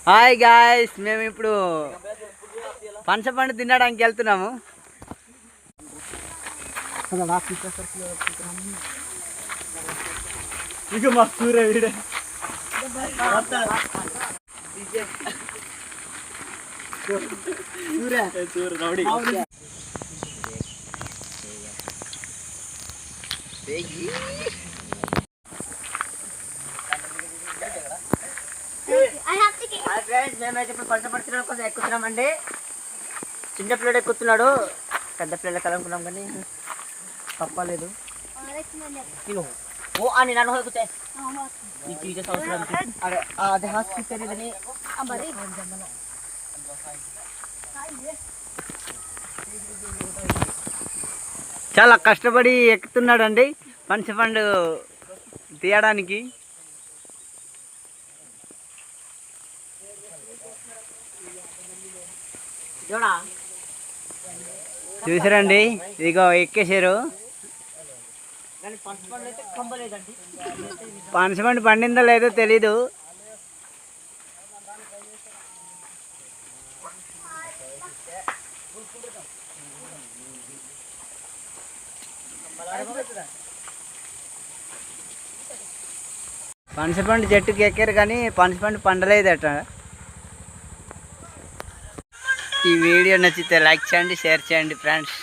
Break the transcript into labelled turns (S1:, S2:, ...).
S1: Hi guys, మేము ఇప్పుడు పనసపండు తినడానికి వెళ్తున్నాము. ఇక మా సూర్య వీడే మేమైతే ఇప్పుడు పనసపండు కోసం ఎక్కుతున్నామండి. చిన్న పిల్లడు ఎక్కుతున్నాడు, పెద్ద పిల్లలు కలుపుకున్నాం కానీ తప్పలేదు. ఓ అని నన్ను ఎక్కుతే అదే హాస్పిటల్ చాలా కష్టపడి ఎక్కుతున్నాడండి పనసపండు తీయడానికి. చూసారండి, ఇదిగో ఎక్కేసారు. పనసపండు పండిందో లేదో తెలీదు. పనసపండు చెట్టుకి ఎక్కారు కానీ పనసపండు పండలేదట. ఈ వీడియో నచ్చితే లైక్ చేయండి, షేర్ చేయండి ఫ్రెండ్స్.